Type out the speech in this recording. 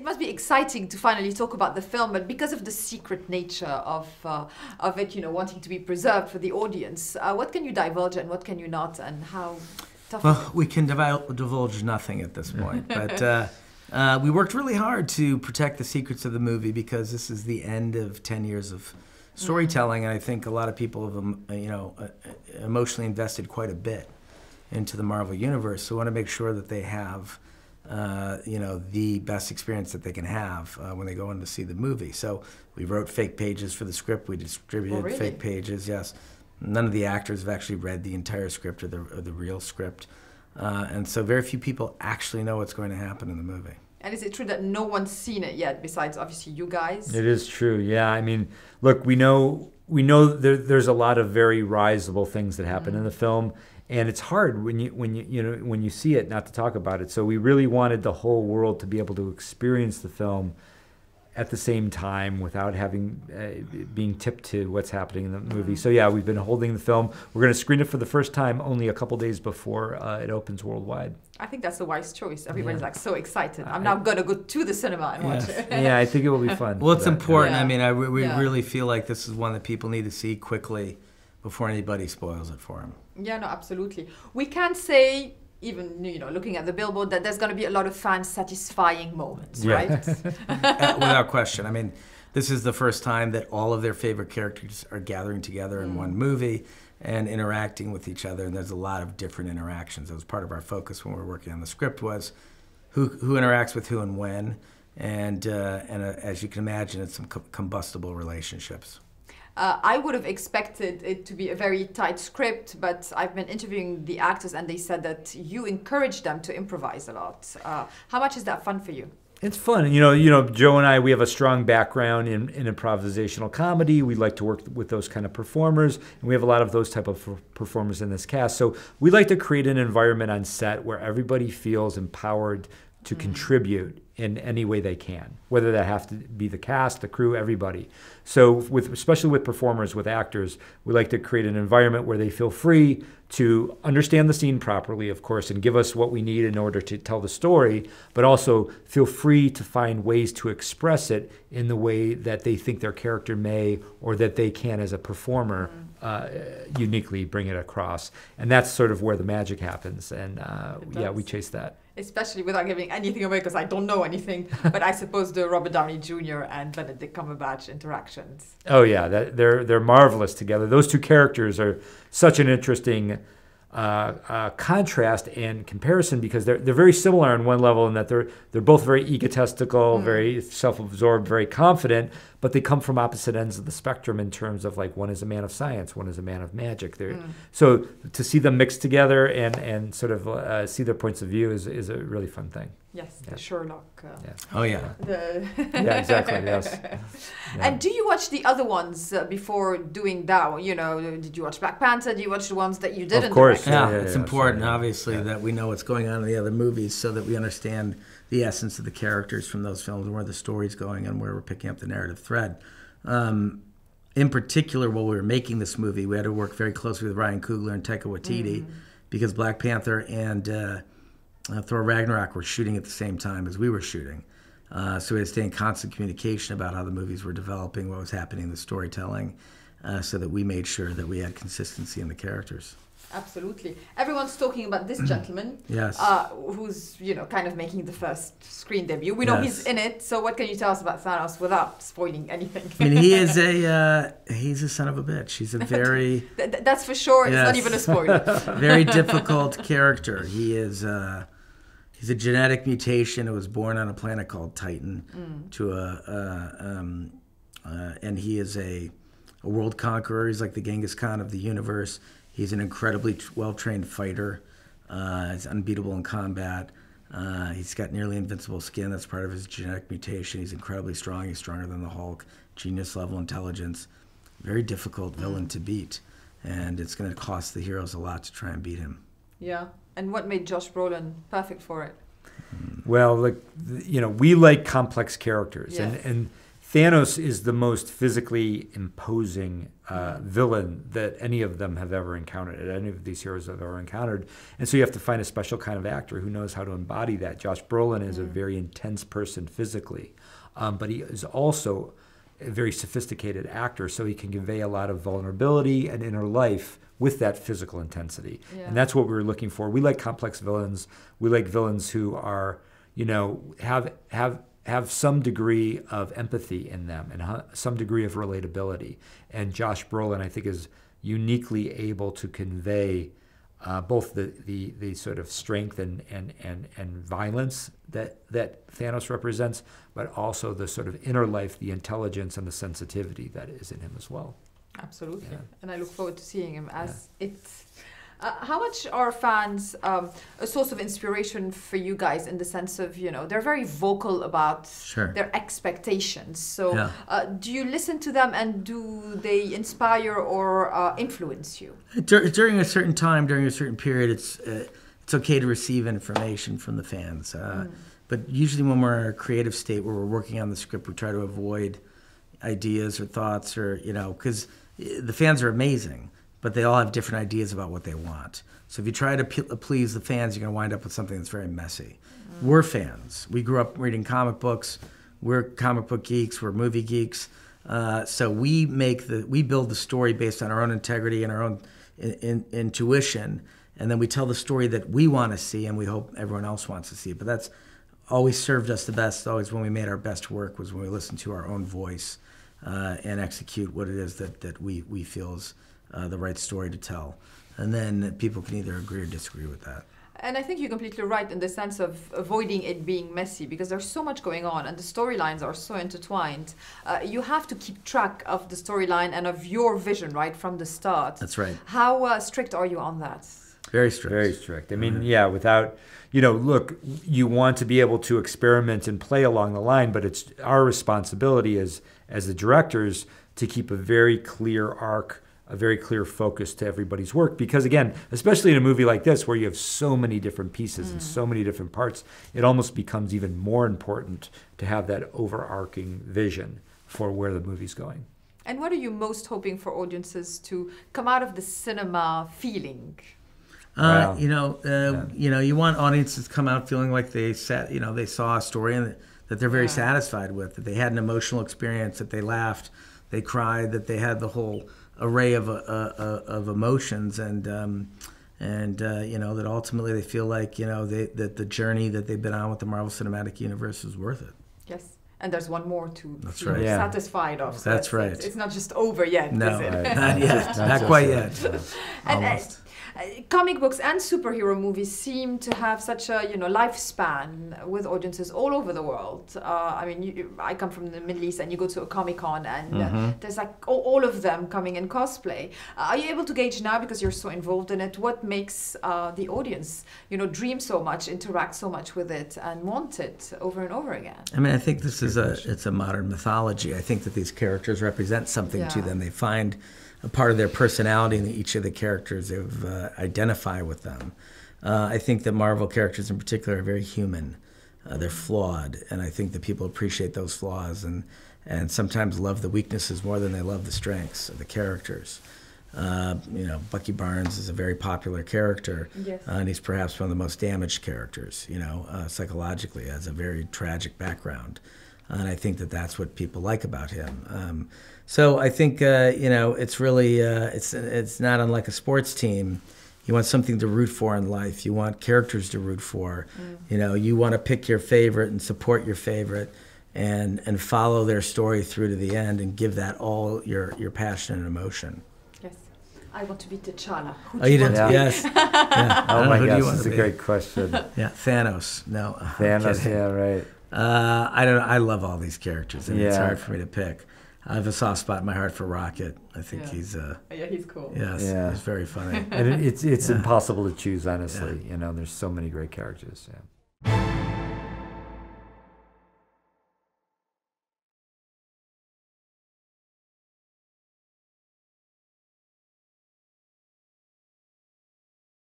must be exciting to finally talk about the film, but because of the secret nature of it, you know, wanting to be preserved for the audience, what can you divulge and what can you not, and how tough? Well, we can divulge nothing at this point, but we worked really hard to protect the secrets of the movie because this is the end of 10 years of storytelling, and I think a lot of people have, you know, emotionally invested quite a bit into the Marvel Universe, so we want to make sure that they have, you know, the best experience that they can have when they go in to see the movie. So we wrote fake pages for the script. We distributed fake pages. Yes, none of the actors have actually read the entire script or the real script, and so very few people actually know what's going to happen in the movie. And is it true that no one's seen it yet, besides obviously you guys? It is true. Yeah, I mean, look, we know there's a lot of very risible things that happen in the film. And it's hard when you see it not to talk about it. So we really wanted the whole world to be able to experience the film at the same time without having being tipped to what's happening in the movie. So yeah, we've been holding the film. We're going to screen it for the first time only a couple days before it opens worldwide. I think that's a wise choice. Everybody's like so excited. I'm now going to go to the cinema and watch it. Yeah, I think it will be fun. Well, it's important. I mean, we really feel like this is one that people need to see quickly before anybody spoils it for them. Yeah, no, absolutely. We can say, even, you know, looking at the billboard, that there's going to be a lot of fan-satisfying moments, right? Without question. I mean, this is the first time that all of their favorite characters are gathering together in one movie and interacting with each other, and there's a lot of different interactions. That was part of our focus when we were working on the script, was who interacts with who and when, and as you can imagine, it's some combustible relationships. I would have expected it to be a very tight script, but I've been interviewing the actors and they said that you encourage them to improvise a lot. How much is that fun for you? It's fun. You know, Joe and I, we have a strong background in improvisational comedy. We like to work with those kind of performers, and we have a lot of those type of performers in this cast. So we like to create an environment on set where everybody feels empowered to contribute in any way they can, whether that have to be the cast, the crew, everybody. So especially with performers, with actors, we like to create an environment where they feel free to understand the scene properly, of course, and give us what we need in order to tell the story, but also feel free to find ways to express it in the way that they think their character may, or that they can as a performer uniquely bring it across. And that's sort of where the magic happens. And yeah, we chase that. Especially without giving anything away, because I don't know anything, but I suppose the Robert Downey Jr. and Benedict Cumberbatch interactions. Oh yeah, they're marvelous together. Those two characters are such an interesting contrast and comparison, because they're very similar on one level in that they're both very egotistical, very self-absorbed, very confident, but they come from opposite ends of the spectrum in terms of, like, one is a man of science, one is a man of magic. So to see them mixed together and sort of see their points of view is a really fun thing. Yes, the Sherlock. Oh yeah. Yeah, exactly. Yes. Yeah. And do you watch the other ones before doing that? You know, did you watch Black Panther? Do you watch the ones that you didn't? Of course. Yeah, it's important, obviously, that we know what's going on in the other movies, so that we understand the essence of the characters from those films, and where the story's going, and where we're picking up the narrative thread. In particular, while we were making this movie, we had to work very closely with Ryan Coogler and Taika Waititi, because Black Panther and Thor Ragnarok were shooting at the same time as we were shooting. So we had to stay in constant communication about how the movies were developing, what was happening in the storytelling, so that we made sure that we had consistency in the characters. Absolutely. Everyone's talking about this gentleman, who's, you know, kind of making the first screen debut. We know he's in it, so what can you tell us about Thanos without spoiling anything? I mean, he's a son of a bitch. He's a very... That's for sure. It's not even a spoiler. Very difficult character. He is... he's a genetic mutation. It was born on a planet called Titan, and he is a world conqueror. He's like the Genghis Khan of the universe. He's an incredibly well-trained fighter. He's unbeatable in combat. He's got nearly invincible skin. That's part of his genetic mutation. He's incredibly strong. He's stronger than the Hulk. Genius-level intelligence. Very difficult villain to beat. And it's going to cost the heroes a lot to try and beat him. Yeah. And what made Josh Brolin perfect for it? Well, like, you know, we like complex characters, and Thanos is the most physically imposing villain that any of them have ever encountered, any of these heroes have ever encountered. And so you have to find a special kind of actor who knows how to embody that. Josh Brolin is a very intense person physically, but he is also a very sophisticated actor, so he can convey a lot of vulnerability and inner life with that physical intensity. Yeah. And that's what we were looking for. We like complex villains. We like villains who are, have some degree of empathy in them and some degree of relatability. And Josh Brolin, I think, is uniquely able to convey both the sort of strength and violence that Thanos represents, but also the sort of inner life, the intelligence and the sensitivity that is in him as well. Absolutely. Yeah. And I look forward to seeing him as it. How much are fans a source of inspiration for you guys in the sense of, they're very vocal about their expectations. So do you listen to them and do they inspire or influence you? During a certain time, during a certain period, it's okay to receive information from the fans. But usually when we're in a creative state where we're working on the script, we try to avoid ideas or thoughts or, because the fans are amazing, but they all have different ideas about what they want. So if you try to please the fans, you're going to wind up with something that's very messy. We're fans. We grew up reading comic books. We're comic book geeks. We're movie geeks. So we build the story based on our own integrity and our own intuition, and then we tell the story that we want to see, and we hope everyone else wants to see it. But that's always served us the best. Always when we made our best work was when we listened to our own voice and execute what it is that we feel is the right story to tell. And then people can either agree or disagree with that. And I think you're completely right in the sense of avoiding it being messy, because there's so much going on and the storylines are so intertwined. You have to keep track of the storyline and of your vision right from the start. That's right. How strict are you on that? Very strict. Very strict. I mean, without, look, you want to be able to experiment and play along the line, but it's our responsibility as the directors to keep a very clear arc, a very clear focus to everybody's work. Because again, especially in a movie like this where you have so many different pieces and so many different parts, it almost becomes even more important to have that overarching vision for where the movie's going. And what are you most hoping for audiences to come out of the cinema feeling? You want audiences to come out feeling like they saw a story and that they're very satisfied with, that they had an emotional experience, that they laughed, they cried, that they had the whole array of emotions, and that ultimately they feel like that the journey that they've been on with the Marvel Cinematic Universe is worth it. Yes. And there's one more to be satisfied of. So That's right. It's not just over yet, no, is it? Right. Not yet. Not quite yet. Almost. Comic books and superhero movies seem to have such a lifespan with audiences all over the world. I come from the Middle East, and you go to a Comic-Con, and there's like all of them coming in cosplay. Are you able to gauge now, because you're so involved in it, what makes the audience dream so much, interact so much with it, and want it over and over again? I think this is it's a modern mythology. I think that these characters represent something to them. They find a part of their personality in each of the characters. They identify with them. I think that Marvel characters in particular are very human. They're flawed, and I think that people appreciate those flaws and sometimes love the weaknesses more than they love the strengths of the characters. Bucky Barnes is a very popular character, and he's perhaps one of the most damaged characters, psychologically, has a very tragic background. And I think that that's what people like about him. So I think, it's really, it's not unlike a sports team. You want something to root for in life. You want characters to root for. You want to pick your favorite and support your favorite and follow their story through to the end and give that all your passion and emotion. Yes. I want to be T'Challa. You did? Yes. Yeah. Oh my gosh, that's a great question. Yeah, Thanos. No. Thanos, right. I don't know. I love all these characters, and it's hard for me to pick. I have a soft spot in my heart for Rocket. I think he's he's cool. Yes, he's very funny. And it's impossible to choose, honestly. There's so many great characters. Yeah.